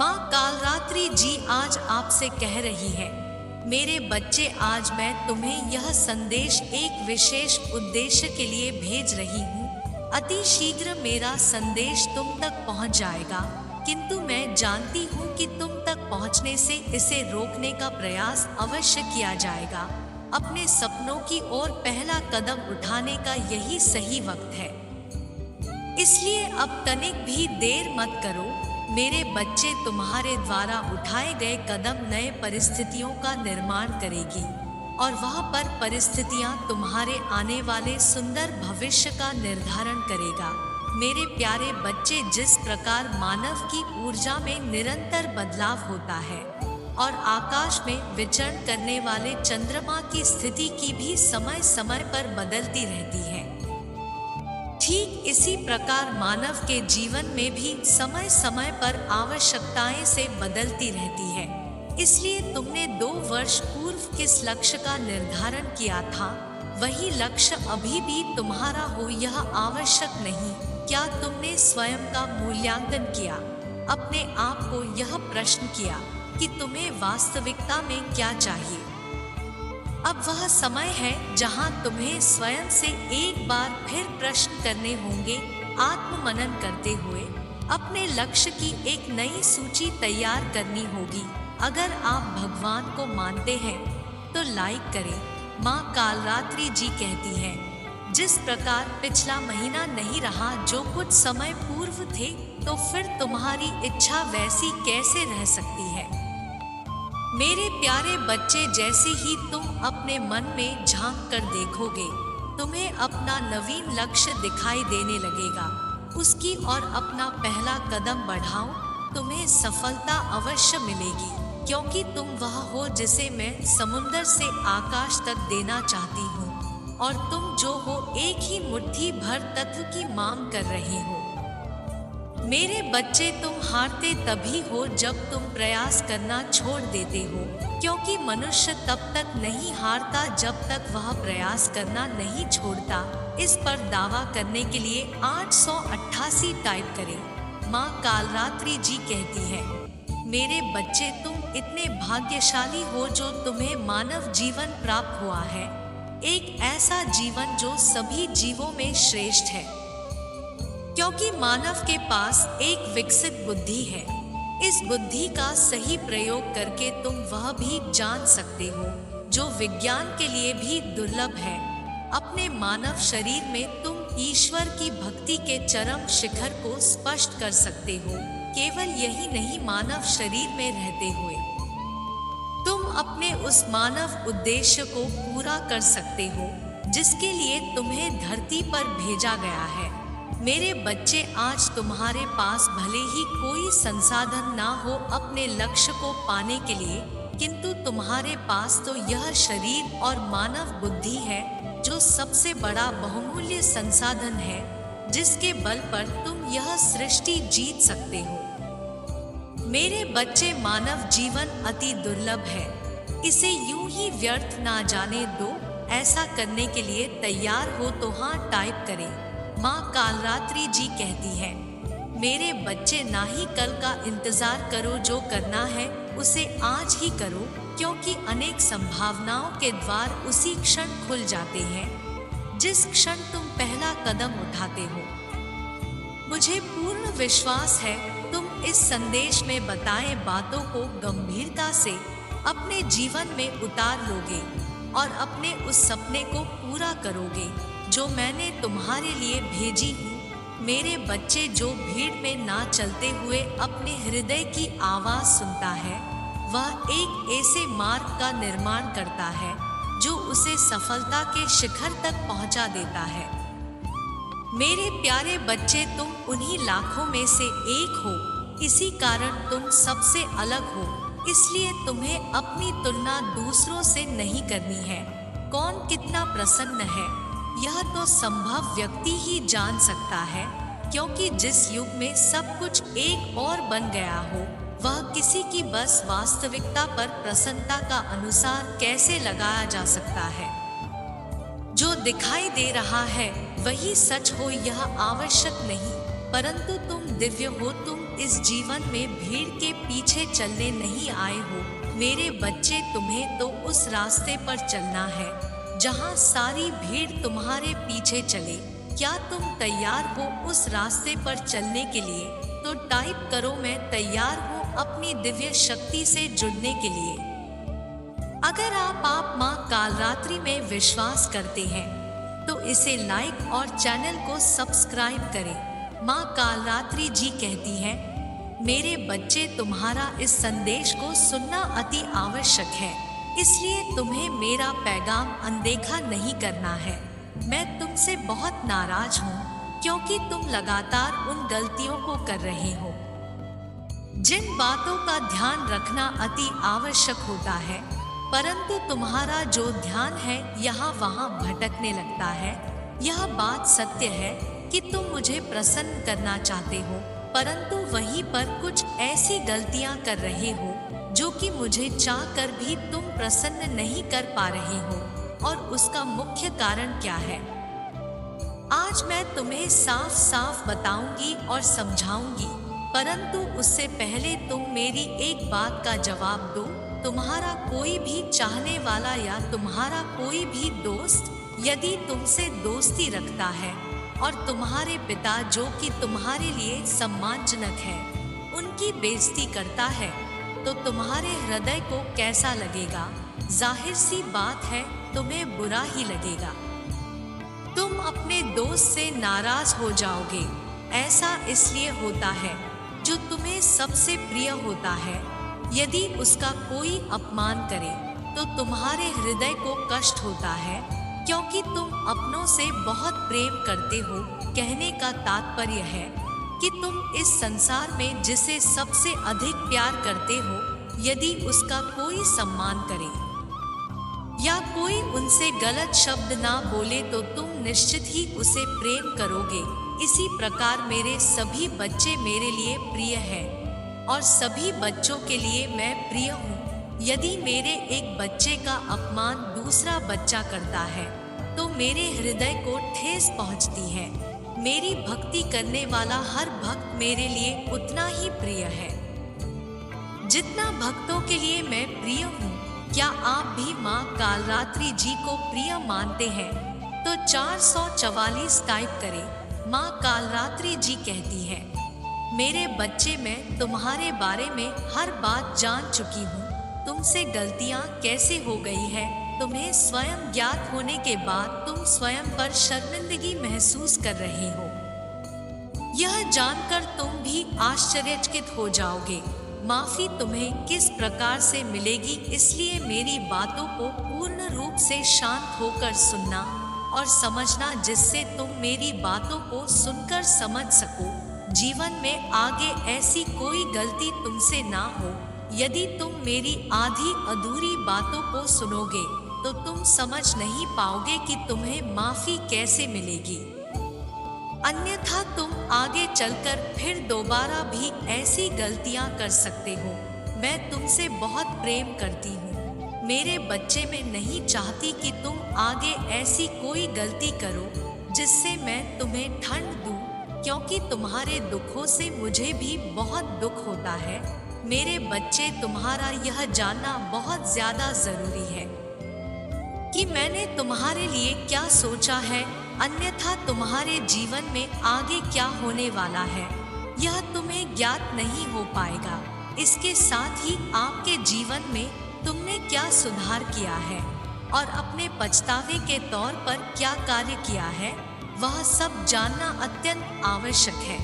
माँ कालरात्रि जी आज आपसे कह रही है, मेरे बच्चे, आज मैं तुम्हें यह संदेश एक विशेष उद्देश्य के लिए भेज रही हूँ। अति शीघ्र मेरा संदेश तुम तक पहुँच जाएगा, किंतु मैं जानती हूँ कि तुम तक पहुँचने से इसे रोकने का प्रयास अवश्य किया जाएगा। अपने सपनों की ओर पहला कदम उठाने का यही सही वक्त है, इसलिए अब तनिक भी देर मत करो। मेरे बच्चे, तुम्हारे द्वारा उठाए गए कदम नए परिस्थितियों का निर्माण करेगी और वह पर परिस्थितियां तुम्हारे आने वाले सुंदर भविष्य का निर्धारण करेगा। मेरे प्यारे बच्चे, जिस प्रकार मानव की ऊर्जा में निरंतर बदलाव होता है और आकाश में विचरण करने वाले चंद्रमा की स्थिति की भी समय समय पर बदलती रहती है, ठीक इसी प्रकार मानव के जीवन में भी समय समय पर आवश्यकताएं से बदलती रहती है। इसलिए तुमने 2 वर्ष पूर्व किस लक्ष्य का निर्धारण किया था, वही लक्ष्य अभी भी तुम्हारा हो, यह आवश्यक नहीं। क्या तुमने स्वयं का मूल्यांकन किया, अपने आप को यह प्रश्न किया कि तुम्हें वास्तविकता में क्या चाहिए? अब वह समय है जहां तुम्हें स्वयं से एक बार फिर प्रश्न करने होंगे। आत्ममनन करते हुए अपने लक्ष्य की एक नई सूची तैयार करनी होगी। अगर आप भगवान को मानते हैं तो लाइक करें। माँ कालरात्रि जी कहती है, जिस प्रकार पिछला महीना नहीं रहा जो कुछ समय पूर्व थे, तो फिर तुम्हारी इच्छा वैसी कैसे रह सकती है? मेरे प्यारे बच्चे, जैसे ही तुम अपने मन में झांक कर देखोगे, तुम्हें अपना नवीन लक्ष्य दिखाई देने लगेगा। उसकी ओर अपना पहला कदम बढ़ाओ, तुम्हें सफलता अवश्य मिलेगी, क्योंकि तुम वह हो जिसे मैं समुद्र से आकाश तक देना चाहती हूँ, और तुम जो हो एक ही मुट्ठी भर तत्व की मांग कर रहे हो। मेरे बच्चे, तुम हारते तभी हो जब तुम प्रयास करना छोड़ देते हो, क्योंकि मनुष्य तब तक नहीं हारता जब तक वह प्रयास करना नहीं छोड़ता। इस पर दावा करने के लिए 888 टाइप करें। माँ कालरात्रि जी कहती है, मेरे बच्चे, तुम इतने भाग्यशाली हो जो तुम्हें मानव जीवन प्राप्त हुआ है, एक ऐसा जीवन जो सभी जीवों में श्रेष्ठ है, क्योंकि मानव के पास एक विकसित बुद्धि है। इस बुद्धि का सही प्रयोग करके तुम वह भी जान सकते हो जो विज्ञान के लिए भी दुर्लभ है। अपने मानव शरीर में तुम ईश्वर की भक्ति के चरम शिखर को स्पष्ट कर सकते हो। केवल यही नहीं, मानव शरीर में रहते हुए तुम अपने उस मानव उद्देश्य को पूरा कर सकते हो जिसके लिए तुम्हें धरती पर भेजा गया है। मेरे बच्चे, आज तुम्हारे पास भले ही कोई संसाधन ना हो अपने लक्ष्य को पाने के लिए, किंतु तुम्हारे पास तो यह शरीर और मानव बुद्धि है जो सबसे बड़ा बहुमूल्य संसाधन है, जिसके बल पर तुम यह सृष्टि जीत सकते हो। मेरे बच्चे, मानव जीवन अति दुर्लभ है, इसे यूं ही व्यर्थ ना जाने दो। ऐसा करने के लिए तैयार हो तो हाँ टाइप करें। माँ कालरात्रि जी कहती है, मेरे बच्चे, ना ही कल का इंतजार करो, जो करना है उसे आज ही करो, क्योंकि अनेक संभावनाओं के द्वार उसी क्षण खुल जाते हैं जिस क्षण तुम पहला कदम उठाते हो। मुझे पूर्ण विश्वास है तुम इस संदेश में बताए बातों को गंभीरता से अपने जीवन में उतार लोगे और अपने उस सपने को पूरा करोगे जो मैंने तुम्हारे लिए भेजी हूँ। मेरे बच्चे, जो भीड़ में ना चलते हुए अपने हृदय की आवाज सुनता है, वह एक ऐसे मार्ग का निर्माण करता है जो उसे सफलता के शिखर तक पहुँचा देता है। मेरे प्यारे बच्चे, तुम उन्हीं लाखों में से एक हो, इसी कारण तुम सबसे अलग हो। इसलिए तुम्हें अपनी तुलना दूसरों से नहीं करनी है। कौन कितना प्रसन्न है, यह तो संभव व्यक्ति ही जान सकता है, क्योंकि जिस युग में सब कुछ एक और बन गया हो, वह किसी की बस वास्तविकता पर प्रसन्नता का अनुसार कैसे लगाया जा सकता है। जो दिखाई दे रहा है वही सच हो, यह आवश्यक नहीं, परंतु तुम दिव्य हो, तुम इस जीवन में भीड़ के पीछे चलने नहीं आए हो। मेरे बच्चे, तुम्हें तो उस रास्ते पर चलना है जहाँ सारी भीड़ तुम्हारे पीछे चले। क्या तुम तैयार हो उस रास्ते पर चलने के लिए? तो टाइप करो, मैं तैयार हूँ अपनी दिव्य शक्ति से जुड़ने के लिए। अगर आप माँ कालरात्रि में विश्वास करते हैं तो इसे लाइक और चैनल को सब्सक्राइब करें। माँ कालरात्रि जी कहती हैं, मेरे बच्चे, तुम्हारा इस संदेश को सुनना अति आवश्यक है, इसलिए तुम्हें मेरा पैगाम अनदेखा नहीं करना है। मैं तुमसे बहुत नाराज हूँ क्योंकि तुम लगातार उन गलतियों को कर रहे हो जिन बातों का ध्यान रखना अति आवश्यक होता है, परंतु तुम्हारा जो ध्यान है यहाँ वहाँ भटकने लगता है। यह बात सत्य है कि तुम मुझे प्रसन्न करना चाहते हो, परंतु वहीं पर कुछ ऐसी गलतियाँ कर रहे हो जो कि मुझे चाहकर भी तुम प्रसन्न नहीं कर पा रहे हो। और उसका मुख्य कारण क्या है, आज मैं तुम्हें साफ साफ बताऊंगी और समझाऊंगी, परंतु उससे पहले तुम मेरी एक बात का जवाब दो। तुम्हारा कोई भी चाहने वाला या तुम्हारा कोई भी दोस्त यदि तुमसे दोस्ती रखता है और तुम्हारे पिता, जो कि तुम्हारे लिए सम्मानजनक है, उनकी बेइज्जती करता है, तो तुम्हारे हृदय को कैसा लगेगा? जाहिर सी बात है, तुम्हें बुरा ही लगेगा। तुम अपने दोस्त से नाराज हो जाओगे। ऐसा इसलिए होता है जो तुम्हें सबसे प्रिय होता है, यदि उसका कोई अपमान करे तो तुम्हारे हृदय को कष्ट होता है, क्योंकि तुम अपनों से बहुत प्रेम करते हो। कहने का तात्पर्य है कि तुम इस संसार में जिसे सबसे अधिक प्यार करते हो, यदि उसका कोई सम्मान करे या कोई उनसे गलत शब्द ना बोले तो तुम निश्चित ही उसे प्रेम करोगे। इसी प्रकार मेरे सभी बच्चे मेरे लिए प्रिय हैं और सभी बच्चों के लिए मैं प्रिय हूँ। यदि मेरे एक बच्चे का अपमान दूसरा बच्चा करता है तो मेरे हृदय को ठेस पहुँचती है। मेरी भक्ति करने वाला हर भक्त मेरे लिए उतना ही प्रिय है जितना भक्तों के लिए मैं प्रिय हूँ। क्या आप भी माँ कालरात्रि जी को प्रिय मानते हैं? तो 444 टाइप करें। माँ कालरात्रि जी कहती है, मेरे बच्चे, मैं तुम्हारे बारे में हर बात जान चुकी हूँ। तुमसे गलतियाँ कैसे हो गई है, तुम्हें स्वयं ज्ञात होने के बाद तुम स्वयं पर शर्मिंदगी महसूस कर रहे हो। यह जानकर तुम भी आश्चर्यचकित हो जाओगे। माफी तुम्हें किस प्रकार से मिलेगी, इसलिए मेरी बातों को पूर्ण रूप से शांत होकर सुनना और समझना, जिससे तुम मेरी बातों को सुनकर समझ सको। जीवन में आगे ऐसी कोई गलती तुमसे ना हो। यदि तुम मेरी आधी अधूरी बातों को सुनोगे तो तुम समझ नहीं पाओगे कि तुम्हें माफी कैसे मिलेगी। अन्यथा तुम आगे चलकर फिर दोबारा भी ऐसी गलतियां कर सकते हो। मैं तुमसे बहुत प्रेम करती हूँ मेरे बच्चे। मैं नहीं चाहती कि तुम आगे ऐसी कोई गलती करो जिससे मैं तुम्हें ठंड दूँ, क्योंकि तुम्हारे दुखों से मुझे भी बहुत दुख होता है। मेरे बच्चे, तुम्हारा यह जानना बहुत ज्यादा जरूरी है कि मैंने तुम्हारे लिए क्या सोचा है, अन्यथा तुम्हारे जीवन में आगे क्या होने वाला है यह तुम्हें ज्ञात नहीं हो पाएगा। इसके साथ ही आपके जीवन में तुमने क्या सुधार किया है और अपने पछतावे के तौर पर क्या कार्य किया है, वह सब जानना अत्यंत आवश्यक है।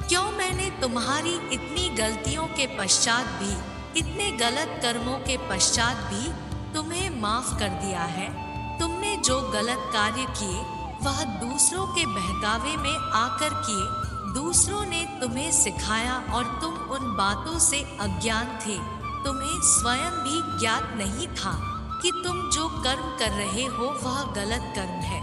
क्यों मैंने तुम्हारी इतनी गलतियों के पश्चात भी, इतने गलत कर्मों के पश्चात भी तुम्हें माफ कर दिया है। तुमने जो गलत कार्य किए वह दूसरों के बहकावे में आकर किए। दूसरों ने तुम्हें सिखाया और तुम उन बातों से अज्ञान थे। तुम्हें स्वयं भी ज्ञात नहीं था कि तुम जो कर्म कर रहे हो वह गलत कर्म है,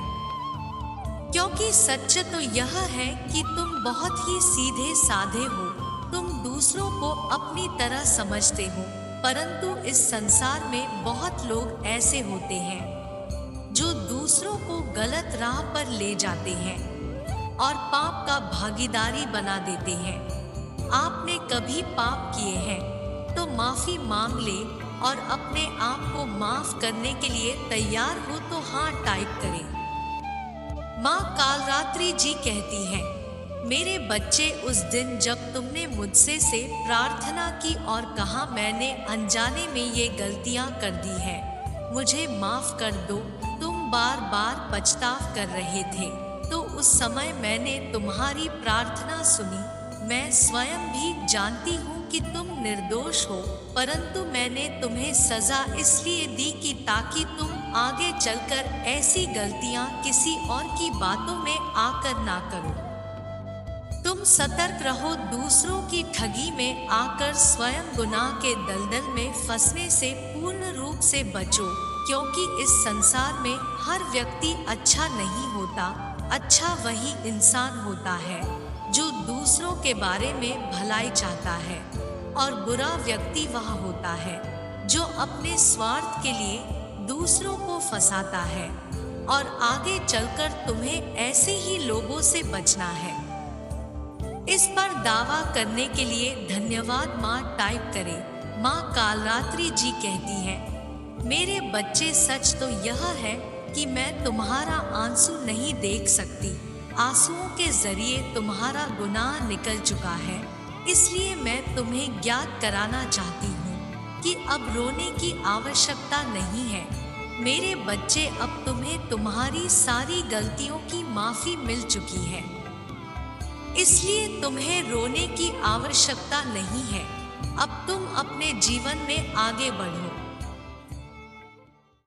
क्योंकि सच तो यह है कि तुम बहुत ही सीधे साधे हो। तुम दूसरों को अपनी तरह समझते हो, परंतु इस संसार में बहुत लोग ऐसे होते हैं जो दूसरों को गलत राह पर ले जाते हैं और पाप का भागीदारी बना देते हैं। आपने कभी पाप किए हैं तो माफी मांग ले और अपने आप को माफ करने के लिए तैयार हो तो हाँ टाइप करें। माँ कालरात्रि जी कहती है, मेरे बच्चे, उस दिन जब तुमने मुझसे से प्रार्थना की और कहा मैंने अनजाने में ये गलतियां कर दी है, मुझे माफ कर दो, तुम बार बार पछताव कर रहे थे, तो उस समय मैंने तुम्हारी प्रार्थना सुनी। मैं स्वयं भी जानती हूँ कि तुम निर्दोष हो, परंतु मैंने तुम्हें सजा इसलिए दी कि ताकि तुम आगे चलकर ऐसी गलतियां किसी और की बातों में आकर ना करो। तुम सतर्क रहो, दूसरों की ठगी में आकर स्वयं गुनाह के दलदल में फंसने से पूर्ण रूप से बचो, क्योंकि इस संसार में हर व्यक्ति अच्छा नहीं होता। अच्छा वही इंसान होता है जो दूसरों के बारे में भलाई चाहता है, और बुरा व्यक्ति वह होता है जो अपने स्वार्थ के लिए दूसरों को फंसाता है। और आगे चलकर तुम्हें ऐसे ही लोगों से बचना है। इस पर दावा करने के लिए धन्यवाद माँ टाइप करें। माँ कालरात्रि जी कहती है, मेरे बच्चे, सच तो यह है कि मैं तुम्हारा आंसू नहीं देख सकती। आंसुओं के जरिए तुम्हारा गुनाह निकल चुका है, इसलिए मैं तुम्हें ज्ञात कराना चाहती हूँ कि अब रोने की आवश्यकता नहीं है। मेरे बच्चे, अब तुम्हें तुम्हारी सारी गलतियों की माफी मिल चुकी है, इसलिए तुम्हें रोने की आवश्यकता नहीं है। अब तुम अपने जीवन में आगे बढ़ो।